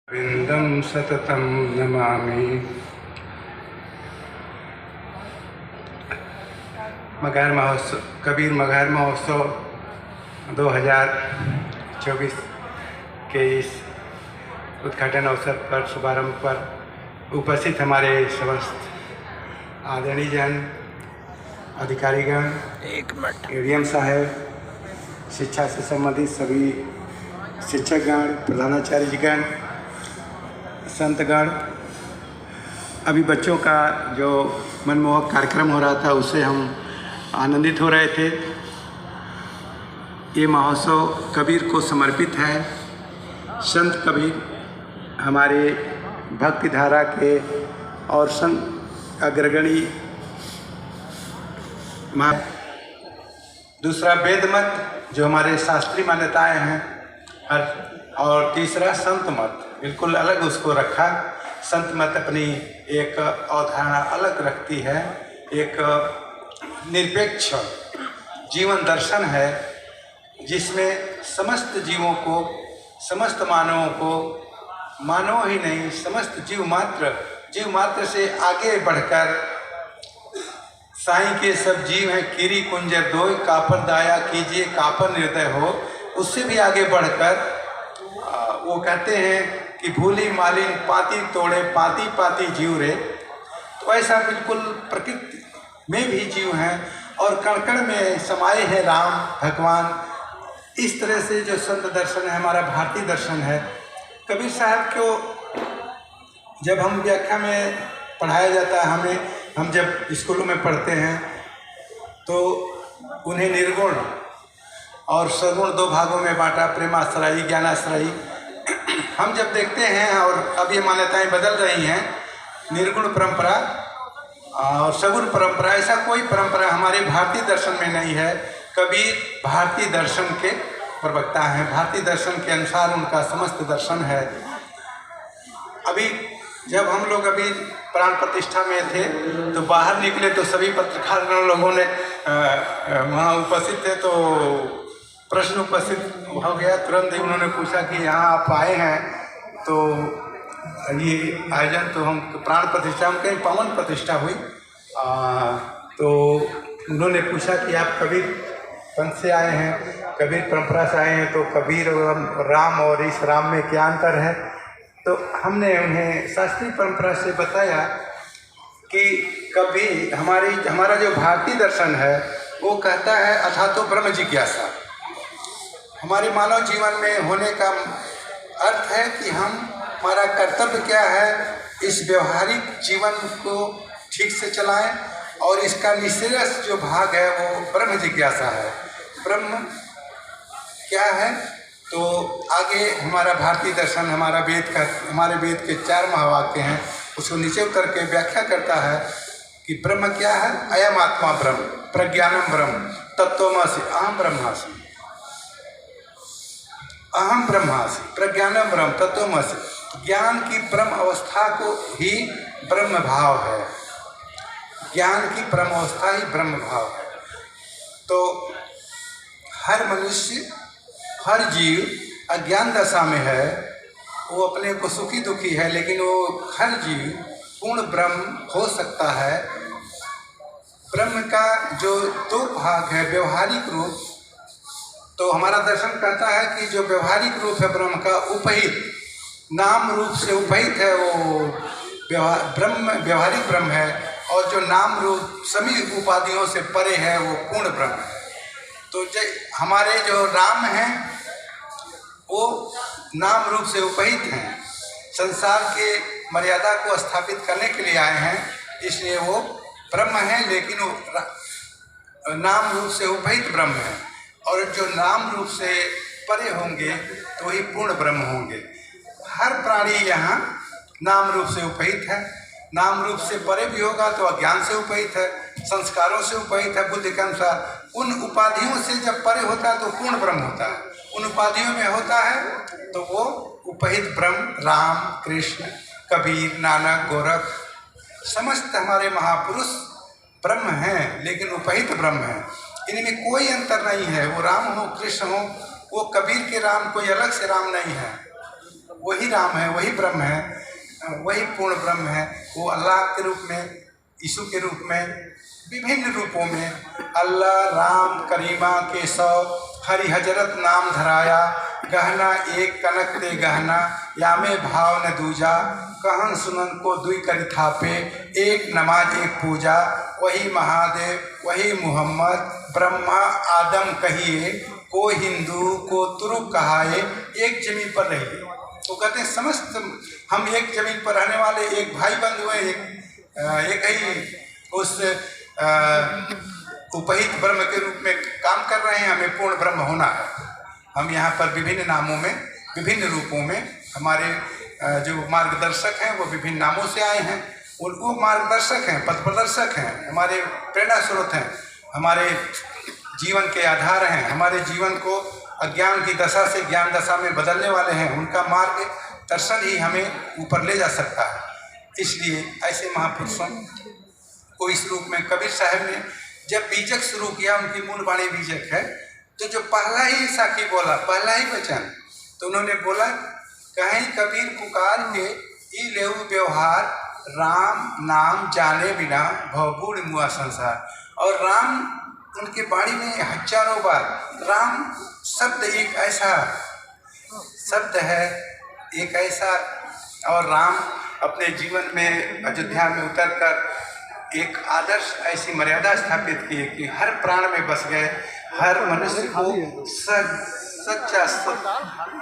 विंदम सततम नमामि। मगहर महोत्सव, कबीर मगहर महोत्सव 2024 के इस उद्घाटन अवसर पर, शुभारंभ पर उपस्थित हमारे समस्त आदरणीय जन, अधिकारीगण, एडीएम साहब, शिक्षा से संबंधित सभी शिक्षकगण, प्रधानाचार्यगण, संतगण, अभी बच्चों का जो मनमोहक कार्यक्रम हो रहा था उससे हम आनंदित हो रहे थे। ये महोत्सव कबीर को समर्पित है। संत कबीर हमारे भक्ति धारा के और संत अग्रगणी। दूसरा वेद मत जो हमारे शास्त्रीय मान्यताएं हैं, और तीसरा संत मत, बिल्कुल अलग उसको रखा। संत मत अपनी एक अवधारणा अलग रखती है, एक निरपेक्ष जीवन दर्शन है जिसमें समस्त जीवों को, समस्त मानवों को, मानव ही नहीं समस्त जीव मात्र से आगे बढ़कर साईं के सब जीव हैं कीरी कुंजर दोय, कापर दाया कीजिए कापर निर्दय हो। उससे भी आगे बढ़कर वो कहते हैं कि भूली मालिन पाती तोड़े पाती पाती जीव रे। तो ऐसा बिल्कुल प्रकृति में भी जीव हैं और कण कण में समाये है राम भगवान। इस तरह से जो संत दर्शन है, हमारा भारतीय दर्शन है। कबीर साहब को जब हम व्याख्या में पढ़ाया जाता है, हम जब स्कूलों में पढ़ते हैं तो उन्हें निर्गुण और सगुण दो भागों में बांटा, प्रेमाश्रयी ज्ञानाश्रयी। हम जब देखते हैं, और अब ये मान्यताएं बदल रही हैं, निर्गुण परंपरा और सगुण परंपरा, ऐसा कोई परंपरा हमारे भारतीय दर्शन में नहीं है। कबीर भारतीय दर्शन के प्रवक्ता हैं, भारतीय दर्शन के अनुसार उनका समस्त दर्शन है। अभी जब हम लोग अभी प्राण प्रतिष्ठा में थे तो बाहर निकले तो सभी पत्रकार लोगों ने वहाँ उपस्थित थे, तो प्रश्न उपस्थित हो गया। तुरंत ही उन्होंने पूछा कि यहाँ आप आए हैं तो ये आयोजन, तो हम प्राण प्रतिष्ठा में कहीं पवन प्रतिष्ठा हुई, तो उन्होंने पूछा कि आप कबीर पंथ से आए हैं, कबीर परंपरा से आए हैं, तो कबीर और राम और इस राम में क्या अंतर है। तो हमने उन्हें शास्त्रीय परंपरा से बताया कि कबीर हमारा जो भारतीय दर्शन है वो कहता है अथा तो ब्रह्म जिज्ञासा। हमारे मानव जीवन में होने का अर्थ है कि हमारा कर्तव्य क्या है, इस व्यवहारिक जीवन को ठीक से चलाएं, और इसका निःश्रेयस जो भाग है वो ब्रह्म जिज्ञासा है। ब्रह्म क्या है, तो आगे हमारा भारतीय दर्शन, हमारे वेद के 4 महावाक्य हैं, उसको नीचे उतर के व्याख्या करता है कि ब्रह्म क्या है। अयम आत्मा ब्रह्म, प्रज्ञानम ब्रह्म, तत्त्वमसि, अहम ब्रह्मास्मि। अहम ब्रह्मास्मि, प्रज्ञानम ब्रह्म, तत्त्वमसि। ज्ञान की ब्रह्म अवस्था को ही ब्रह्म भाव है, ज्ञान की ब्रह्म अवस्था ही ब्रह्म भाव है। तो हर मनुष्य, हर जीव अज्ञान दशा में है, वो अपने को सुखी दुखी है, लेकिन वो हर जीव पूर्ण ब्रह्म हो सकता है। ब्रह्म का जो 2 भाग है, व्यवहारिक रूप, तो हमारा दर्शन कहता है कि जो व्यवहारिक रूप है ब्रह्म का, उपहित नाम रूप से उपहित है, वो व्यवहारिक ब्रह्म है, और जो नाम रूप सभी उपाधियों से परे है वो पूर्ण ब्रह्म है। तो हमारे जो राम हैं वो नाम रूप से उपहित हैं, संसार के मर्यादा को स्थापित करने के लिए आए हैं, इसलिए वो ब्रह्म हैं, लेकिन वो नाम रूप से उपहित ब्रह्म है। और जो नाम रूप से परे होंगे तो ही पूर्ण ब्रह्म होंगे। हर प्राणी यहाँ नाम रूप से उपहित है, नाम रूप से परे भी होगा तो अज्ञान से उपहित है, संस्कारों से उपहित है, बुद्धि के अनुसार। उन उपाधियों से जब परे होता है तो पूर्ण ब्रह्म होता है, उन उपाधियों में होता है तो वो उपहित ब्रह्म, राम, कृष्ण, कबीर, नानक, गोरख, समस्त हमारे महापुरुष ब्रह्म हैं, लेकिन उपहित ब्रह्म हैं। इनमें कोई अंतर नहीं है। वो राम हो, कृष्ण हो, वो कबीर के राम कोई अलग से राम नहीं है। वही राम है, वही ब्रह्म है, वही पूर्ण ब्रह्म है। वो अल्लाह के रूप में, यीशु के रूप में, विभिन्न रूपों में अल्लाह, राम, करीमा, केशव, हरि हजरत नाम धराया, गहना एक कनक ते गहना, यामे भाव न दूजा, कहन सुनन को दुई करी थापे, एक नमाज एक पूजा, वही महादेव वही मोहम्मद, ब्रह्मा आदम कहिए, को हिंदू को तुरुक कहाए, एक जमीन पर रहिए। तो कहते हैं समस्त हम एक जमीन पर रहने वाले एक भाई बंधु हैं, एक ही उस उपहित ब्रह्म के रूप में काम कर रहे हैं। हमें पूर्ण ब्रह्म होना है। हम यहाँ पर विभिन्न नामों में, विभिन्न रूपों में, हमारे जो मार्गदर्शक हैं वो विभिन्न नामों से आए हैं। उनको मार्गदर्शक हैं, पथ प्रदर्शक हैं, हमारे प्रेरणा स्रोत हैं, हमारे जीवन के आधार हैं, हमारे जीवन को अज्ञान की दशा से ज्ञान दशा में बदलने वाले हैं। उनका मार्ग दर्शन ही हमें ऊपर ले जा सकता है। इसलिए ऐसे महापुरुषों को इस रूप में कबीर साहब ने जब बीजक शुरू किया, उनकी मूल वाणी बीजक है, तो जो पहला ही साखी बोला, पहला ही वचन, तो उन्होंने बोला, कहीं कबीर पुकार के ई लेऊ व्यवहार, राम नाम जाने बिना भवबूढ़ मुआ संसार। और राम उनके बाणी में हजारों बार राम शब्द एक ऐसा शब्द है, एक ऐसा, और राम अपने जीवन में अयोध्या में उतरकर एक आदर्श ऐसी मर्यादा स्थापित की कि हर प्राण में बस गए, हर मनुष्य को सच्चा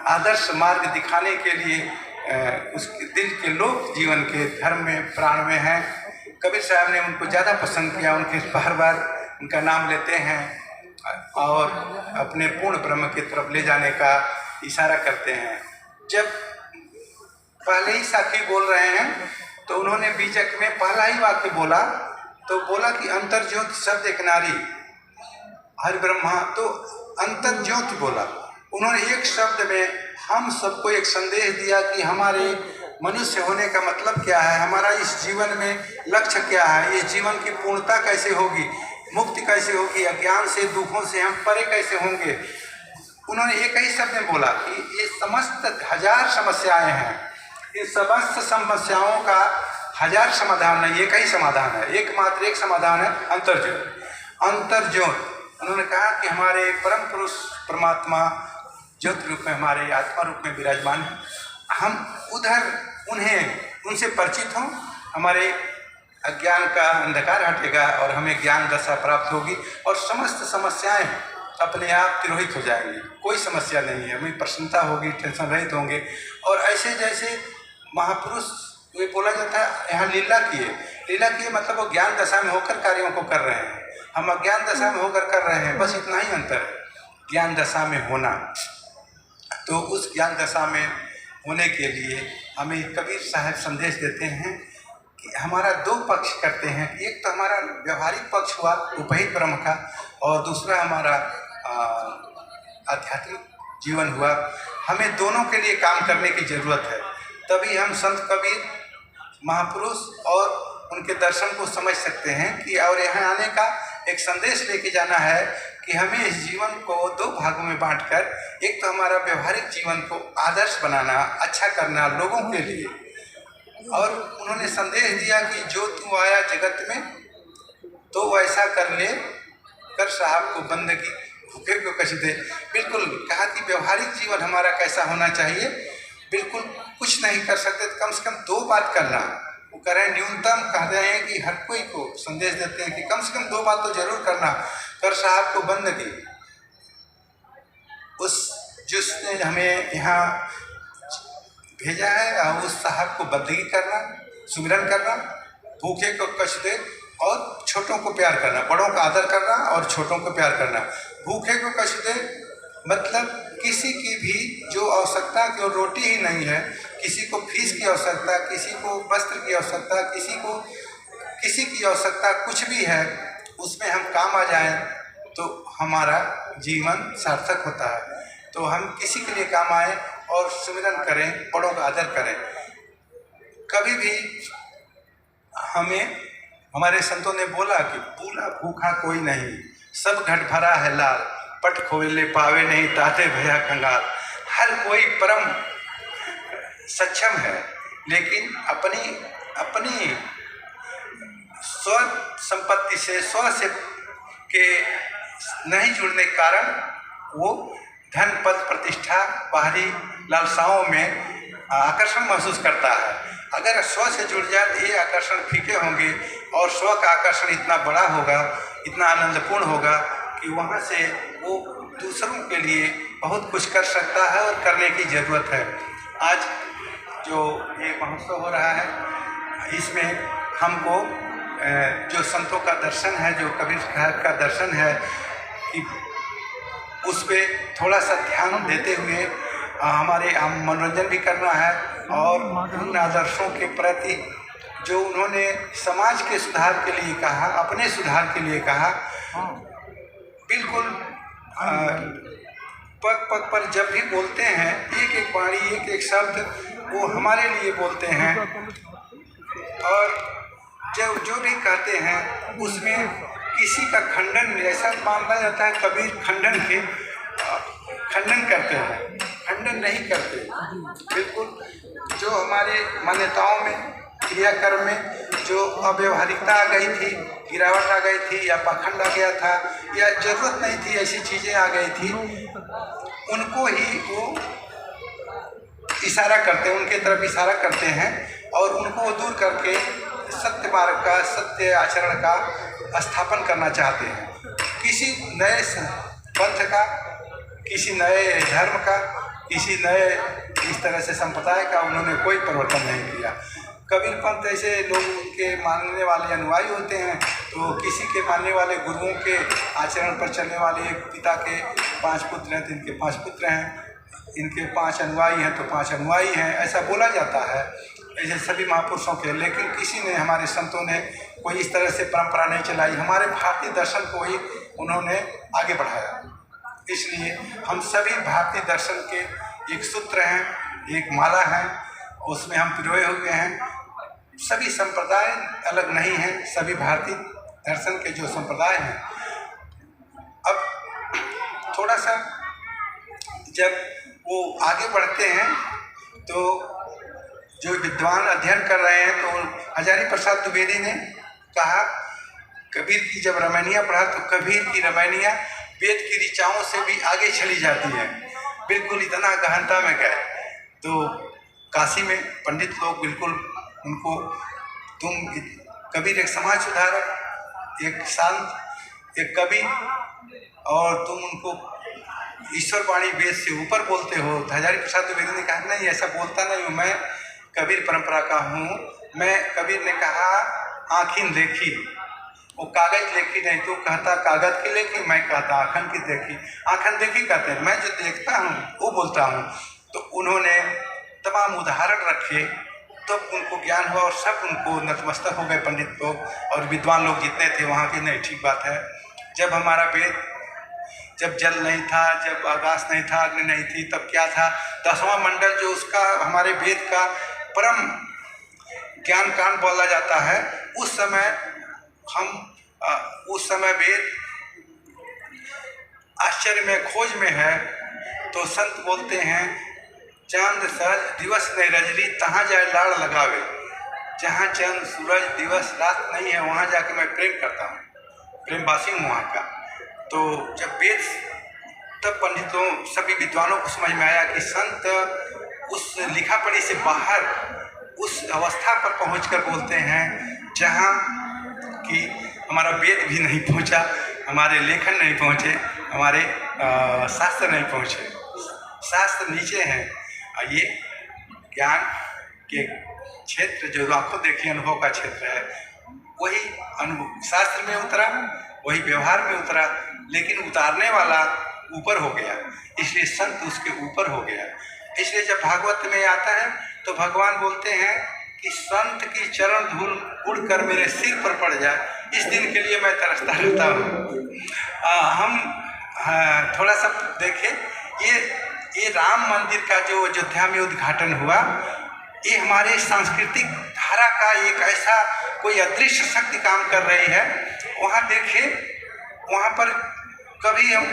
आदर्श मार्ग दिखाने के लिए उसके दिल के लोग जीवन के धर्म में, प्राण में हैं। कबीर साहब ने उनको ज़्यादा पसंद किया, उनके बार बार उनका नाम लेते हैं और अपने पूर्ण ब्रह्म की तरफ ले जाने का इशारा करते हैं। जब पहले ही साखी बोल रहे हैं तो उन्होंने बीजक में पहला ही वाक्य बोला, तो बोला कि अंतर्ज्योत शब्द एक नारी, हरि ब्रह्मा, तो अंतर्ज्योत बोला। उन्होंने एक शब्द में हम सबको एक संदेश दिया कि हमारे मनुष्य होने का मतलब क्या है, हमारा इस जीवन में लक्ष्य क्या है, ये जीवन की पूर्णता कैसे होगी, मुक्ति कैसे होगी, अज्ञान से, दुखों से हम परे कैसे होंगे। उन्होंने एक ही शब्द में बोला कि ये समस्त हजार समस्याएं हैं, इन समस्त समस्याओं का हजार समाधान नहीं, एक ही समाधान है, एकमात्र एक समाधान है, अंतर्ज्योत। अंतर्ज्योत उन्होंने कहा कि हमारे परम पुरुष परमात्मा ज्योति रूप में, हमारे आत्मा रूप में विराजमान है। हम उधर उनसे परिचित हों, हमारे अज्ञान का अंधकार हटेगा और हमें ज्ञान दशा प्राप्त होगी और समस्त समस्याएं अपने आप तिरोहित हो जाएंगी। कोई समस्या नहीं है, हमें प्रसन्नता होगी, टेंशन रहित होंगे। और ऐसे जैसे महापुरुष, ये बोला जाता है यहाँ लीला किए मतलब वो ज्ञान दशा में होकर कार्यों को कर रहे हैं, हम अज्ञान दशा में होकर कर रहे हैं, बस इतना ही अंतर है, ज्ञान दशा में होना। तो उस ज्ञान दशा में होने के लिए हमें कबीर साहब संदेश देते हैं कि हमारा दो पक्ष करते हैं। एक तो हमारा व्यवहारिक पक्ष हुआ उपहित ब्रह्म का, और दूसरा हमारा आध्यात्मिक जीवन हुआ। हमें दोनों के लिए काम करने की ज़रूरत है, तभी हम संत कबीर महापुरुष और उनके दर्शन को समझ सकते हैं कि और यहाँ आने का एक संदेश लेके जाना है कि हमें इस जीवन को दो भागों में बांटकर, एक तो हमारा व्यवहारिक जीवन को आदर्श बनाना, अच्छा करना लोगों के लिए, और उन्होंने संदेश दिया कि जो तू आया जगत में तो वैसा कर ले, कर साहब को बंदगी, भूखे को कष्ट दे। बिल्कुल कहा कि व्यवहारिक जीवन हमारा कैसा होना चाहिए, बिल्कुल कुछ नहीं कर सकते तो कम से कम दो बात करना। वो कह रहे हैं, न्यूनतम कह रहे हैं कि हर कोई को संदेश देते हैं कि कम से कम दो बात तो जरूर करना, कर साहब को बंदगी, उस जिसने हमें यहाँ भेजा है और उस साहब को बंदगी करना, सुमिरन करना, भूखे को कष्ट दे और छोटों को प्यार करना, बड़ों का आदर करना और छोटों को प्यार करना। भूखे को कष्ट दे मतलब किसी की भी जो आवश्यकता की, रोटी ही नहीं है, किसी को फीस की आवश्यकता, किसी को वस्त्र की आवश्यकता, किसी की आवश्यकता कुछ भी है, उसमें हम काम आ जाएं तो हमारा जीवन सार्थक होता है। तो हम किसी के लिए काम आए और सुमिरन करें, बड़ों का आदर करें। कभी भी हमें हमारे संतों ने बोला कि भूला भूखा कोई नहीं, सब घट भरा है लाल, पट खोले पावे नहीं ताते भया कंगाल। हर कोई परम सक्षम है, लेकिन अपनी स्व संपत्ति से स्व से के नहीं जुड़ने के कारण वो धन पद प्रतिष्ठा बाहरी लालसाओं में आकर्षण महसूस करता है। अगर स्व से जुड़ जाए तो ये आकर्षण फीके होंगे और स्व का आकर्षण इतना बड़ा होगा, इतना आनंदपूर्ण होगा कि वहाँ से वो दूसरों के लिए बहुत कुछ कर सकता है और करने की ज़रूरत है। आज जो ये महोत्सव हो रहा है, इसमें हमको जो संतों का दर्शन है, जो कबीर का दर्शन है, कि उस पर थोड़ा सा ध्यान देते हुए हमारे मनोरंजन भी करना है और उन आदर्शों के प्रति जो उन्होंने समाज के सुधार के लिए कहा, अपने सुधार के लिए कहा, बिल्कुल पग पग पर जब भी बोलते हैं, एक एक वाणी एक एक शब्द वो हमारे लिए बोलते हैं और जब जो भी कहते हैं उसमें किसी का खंडन, ऐसा माना जाता है कबीर खंडन करते हैं, खंडन नहीं करते। बिल्कुल जो हमारे मान्यताओं में, क्रियाकर्म में जो अव्यवहारिकता आ गई थी, गिरावट आ गई थी या पाखंड आ गया था या ज़रूरत नहीं थी, ऐसी चीज़ें आ गई थी, उनको ही वो इशारा करते हैं, उनके तरफ इशारा करते हैं और उनको दूर करके सत्य मार्ग का, सत्य आचरण का स्थापन करना चाहते हैं। किसी नए पंथ का, किसी नए धर्म का, किसी नए इस तरह से संप्रदाय का उन्होंने कोई परिवर्तन नहीं किया। कबीर पंथ ऐसे लोग उनके मानने वाले अनुयायी होते हैं, तो किसी के मानने वाले गुरुओं के आचरण पर चलने वाले, एक पिता के 5 पुत्र हैं तो इनके 5 पुत्र हैं, इनके 5 अनुयायी हैं तो 5 अनुयायी हैं, ऐसा बोला जाता है ऐसे सभी महापुरुषों के। लेकिन किसी ने, हमारे संतों ने कोई इस तरह से परंपरा नहीं चलाई, हमारे भारतीय दर्शन को ही उन्होंने आगे बढ़ाया। इसलिए हम सभी भारतीय दर्शन के एक सूत्र हैं, एक माला है, उसमें हम पिरोए हुए हैं। सभी संप्रदाय अलग नहीं हैं, सभी भारतीय दर्शन के जो संप्रदाय हैं। अब थोड़ा सा जब वो आगे बढ़ते हैं तो जो विद्वान अध्ययन कर रहे हैं, तो हजारी प्रसाद द्विवेदी ने कहा, कबीर की जब रामायणियाँ पढ़ा तो कबीर की रामायणियाँ वेद की ऋचाओं से भी आगे चली जाती हैं, बिल्कुल इतना गहनता में गए। तो काशी में पंडित लोग बिल्कुल उनको, तुम कबीर एक समाज सुधारक, एक संत, एक कवि, और तुम उनको ईश्वर वाणी वेद से ऊपर बोलते हो। हजारी प्रसाद द्विवेदी ने कहा, नहीं ऐसा बोलता नहीं हूँ, मैं कबीर परंपरा का हूँ। मैं, कबीर ने कहा, आँखिन देखी, वो कागज देखी नहीं, तो कहता कागज की देखी, मैं कहता आँखन की देखी। आँखन देखी कहते हैं, मैं जो देखता हूँ वो बोलता हूँ। तो उन्होंने तमाम उदाहरण रखे, तब तो उनको ज्ञान हुआ और सब उनको नतमस्तक हो गए पंडित लोग और विद्वान लोग जितने थे वहाँ के। नहीं, ठीक बात है, जब हमारा वेद, जब जल नहीं था, जब आकाश नहीं था, अग्नि नहीं थी, तब क्या था? 10वां मंडल जो उसका हमारे वेद का परम ज्ञान कांड बोला जाता है, उस समय उस समय वेद आश्चर्य में, खोज में है। तो संत बोलते हैं, चांद सहज दिवस नहीं रजनी, तहाँ जाए लाड़ लगावे। जहाँ चांद सूरज दिवस रात नहीं है, वहाँ जाके मैं प्रेम करता हूँ, प्रेमवासी हूँ वहाँ का। तो जब वेद, तब पंडितों, सभी विद्वानों को समझ में आया कि संत उस लिखा पढ़ी से बाहर उस अवस्था पर पहुंचकर बोलते हैं जहां कि हमारा वेद भी नहीं पहुंचा, हमारे लेखन नहीं पहुंचे, हमारे शास्त्र नहीं पहुंचे। शास्त्र नीचे हैं, और ये ज्ञान के क्षेत्र जो आंखों देखी अनुभव का क्षेत्र है, वही अनुभव शास्त्र में उतरा, वही व्यवहार में उतरा, लेकिन उतारने वाला ऊपर हो गया, इसलिए संत उसके ऊपर हो गया। इसलिए जब भागवत में आता है तो भगवान बोलते हैं कि संत की चरण धूल उड़कर मेरे सिर पर पड़ जाए, इस दिन के लिए मैं तरसता रहता हूँ। हम थोड़ा सा देखें, ये राम मंदिर का जो अयोध्या में उद्घाटन हुआ, ये हमारे सांस्कृतिक धारा का एक ऐसा कोई अदृश्य शक्ति काम कर रही है। वहाँ देखिए, वहाँ पर कभी हम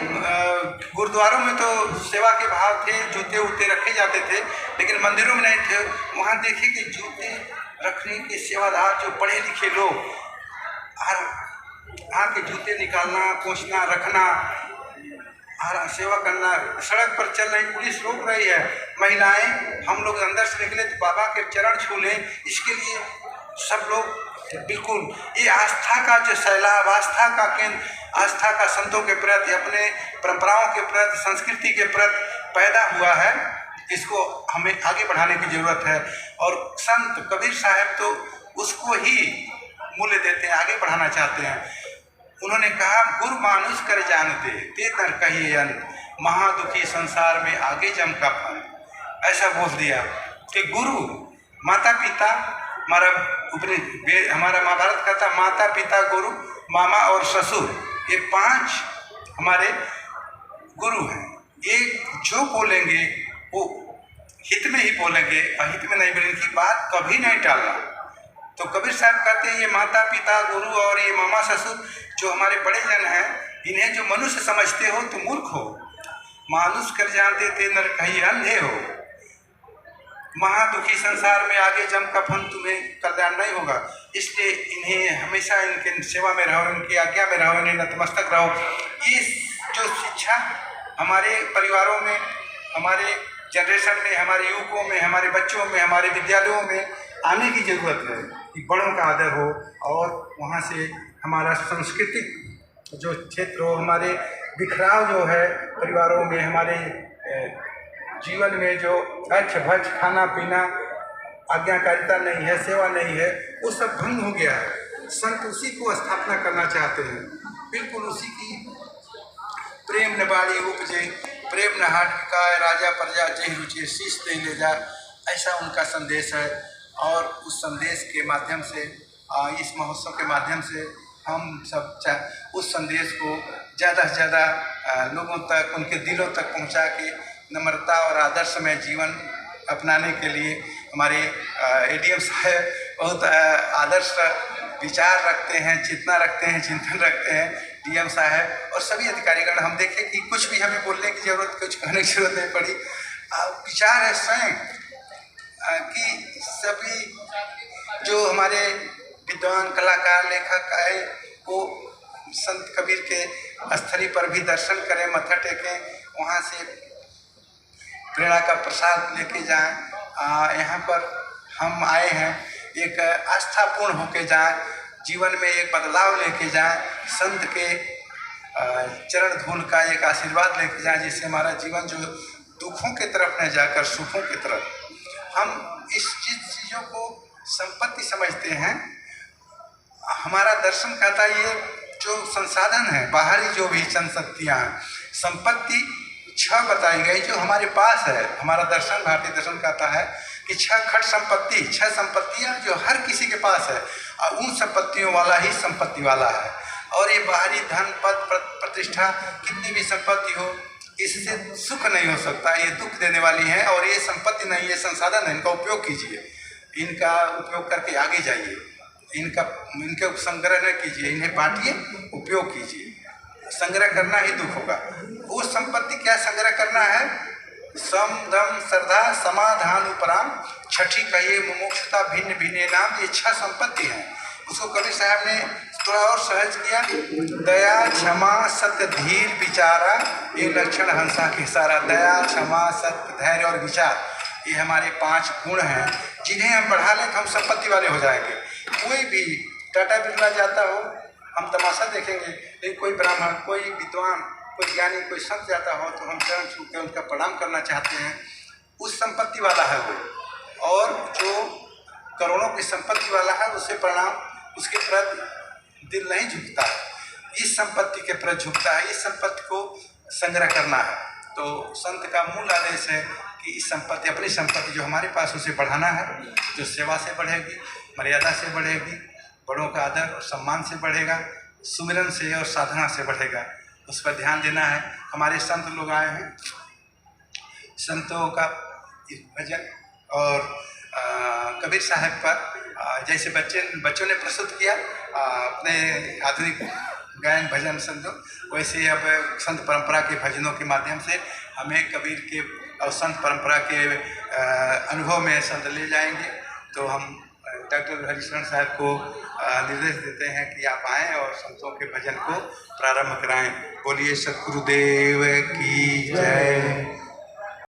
गुरुद्वारों में तो सेवा के भाव थे, जूते वूते रखे जाते थे, लेकिन मंदिरों में नहीं थे। वहाँ देखिए कि जूते रखने के सेवादार जो पढ़े लिखे लोग, हर के जूते निकालना, पोंछना, रखना, हर सेवा करना। सड़क पर चल रही पुलिस रोक रही है, महिलाएं, हम लोग अंदर से निकले तो बाबा के चरण छू लें, इसके लिए सब लोग बिल्कुल। ये आस्था का जो सैलाब, आस्था का केंद्र, आस्था का संतों के प्रति, अपने परंपराओं के प्रति, संस्कृति के प्रति पैदा हुआ है। इसको हमें आगे बढ़ाने की जरूरत है। और संत कबीर साहब तो उसको ही मूल्य देते हैं, आगे बढ़ाना चाहते हैं। उन्होंने कहा, गुरु मानुष कर जानते ते नर कहिए अंत, महादुखी संसार में आगे जम का फल। ऐसा बोल दिया कि गुरु, माता पिता, हमारा महाभारत कहता माता पिता गुरु, मामा और ससुर, ये 5 हमारे गुरु हैं। ये जो बोलेंगे वो हित में ही बोलेंगे, अहित में नहीं बोलेंगे, की बात कभी नहीं टालना। तो कबीर साहब कहते हैं, ये माता पिता गुरु और ये मामा ससुर जो हमारे बड़े जन हैं, इन्हें जो मनुष्य समझते हो तो मूर्ख हो। मानुष कर जानते थे नर कहीं अंधे हो। महादुखी संसार में आगे जम का फल तुम्हें कल्याण नहीं होगा। इसलिए इन्हें हमेशा इनके सेवा में रहो, इनकी आज्ञा में रहो, इन्हें नतमस्तक रहो। ये जो शिक्षा हमारे परिवारों में, हमारे जनरेशन में, हमारे युवकों में, हमारे बच्चों में, हमारे विद्यालयों में आने की जरूरत है कि बड़ों का आदर हो, और वहाँ से हमारा सांस्कृतिक जो क्षेत्र हो, हमारे बिखराव जो है परिवारों में, हमारे जीवन में जो अच्छ भच खाना पीना, आज्ञाकारिता नहीं है, सेवा नहीं है, वो सब भंग हो गया है। संत उसी को स्थापना करना चाहते हैं, बिल्कुल उसी की। प्रेम न बाड़ी उपजे, प्रेम न हाट बिकाए, राजा प्रजा जय रुचि शीश दे ले जा, ऐसा उनका संदेश है। और उस संदेश के माध्यम से, इस महोत्सव के माध्यम से हम सब उस संदेश को ज़्यादा से ज़्यादा लोगों तक, उनके दिलों तक पहुंचा के नम्रता और आदर्शमय जीवन अपनाने के लिए हमारे एडीएम साहब बहुत आदर्श विचार रखते हैं, चेतना रखते हैं, चिंतन रखते हैं। डीएम साहब और सभी अधिकारीगण, हम देखें कि कुछ भी हमें बोलने की जरूरत, कुछ कहने की जरूरत नहीं पड़ी। विचार है स्वयं कि सभी जो हमारे विद्वान, कलाकार, लेखक आए, वो संत कबीर के स्थली पर भी दर्शन करें, मत्था टेकें, वहाँ से प्रेरणा का प्रसाद लेके जाएं। यहाँ पर हम आए हैं, एक आस्थापूर्ण होके जाएं, जीवन में एक बदलाव लेके जाएं, संत के चरण धूल का एक आशीर्वाद लेके जाएं, जिससे हमारा जीवन जो दुखों की तरफ न जाकर सुखों की तरफ। हम इस चीज़ों को संपत्ति समझते हैं। हमारा दर्शन कहता है ये जो संसाधन है, बाहरी जो भी संपत्तियाँ हैं, संपत्ति 6 बताई गई जो हमारे पास है। हमारा दर्शन, भारतीय दर्शन कहता है कि 6 खट संपत्ति, 6 संपत्तियाँ जो हर किसी के पास है, और उन संपत्तियों वाला ही संपत्ति वाला है। और ये बाहरी धन, पद, प्रतिष्ठा, कितनी भी संपत्ति हो, इससे सुख नहीं हो सकता, ये दुख देने वाली है। और ये संपत्ति नहीं, ये संसाधन है, इनका उपयोग कीजिए, इनका उपयोग करके आगे जाइए, इनका संग्रह न कीजिए, इन्हें बांटिए, उपयोग कीजिए। संग्रह करना ही दुख होगा। वो संपत्ति क्या संग्रह करना है? सम, दम, श्रद्धा, समाधान, उपराम, छठी कहिए मुमुक्षुता, भिन्न भिन्न नाम, ये 6 संपत्ति हैं। उसको कबीर साहब ने थोड़ा और सहज किया। दया, क्षमा, सत्य, धीर, विचारा, ये लक्षण हंसा के सारा। दया, क्षमा, सत्य, धैर्य और विचार, ये हमारे 5 गुण हैं, जिन्हें हम बढ़ा लें तो हम संपत्ति वाले हो जाएंगे। कोई भी टाटा बिरला जाता हो, हम तमाशा देखेंगे, लेकिन कोई ब्राह्मण, कोई विद्वान, कोई ज्ञानी, कोई संत जाता हो तो हम चरण छू के उनका प्रणाम करना चाहते हैं। उस संपत्ति वाला है वो। और जो करोड़ों की संपत्ति वाला है, उससे प्रणाम, उसके प्रति दिल नहीं झुकता है, इस संपत्ति के प्रति झुकता है। इस संपत्ति को संग्रह करना है। तो संत का मूल आदेश है कि इस संपत्ति, अपनी संपत्ति जो हमारे पास, उसे बढ़ाना है, जो सेवा से बढ़ेगी, मर्यादा से बढ़ेगी, बड़ों का आदर और सम्मान से बढ़ेगा, सुमिरन से और साधना से बढ़ेगा, उस पर ध्यान देना है। हमारे संत लोग आए हैं, संतों का भजन और कबीर साहब पर जैसे बच्चों ने प्रस्तुत किया अपने आधुनिक गायन भजन संत, वैसे अब संत परंपरा के भजनों के माध्यम से हमें कबीर के और संत परंपरा के अनुभव में संत ले जाएंगे। तो हम डॉक्टर हरिशरण साहब को निर्देश देते हैं कि आप आएँ और संतों के भजन को प्रारंभ कराएं। बोलिए सतगुरुदेव की जय।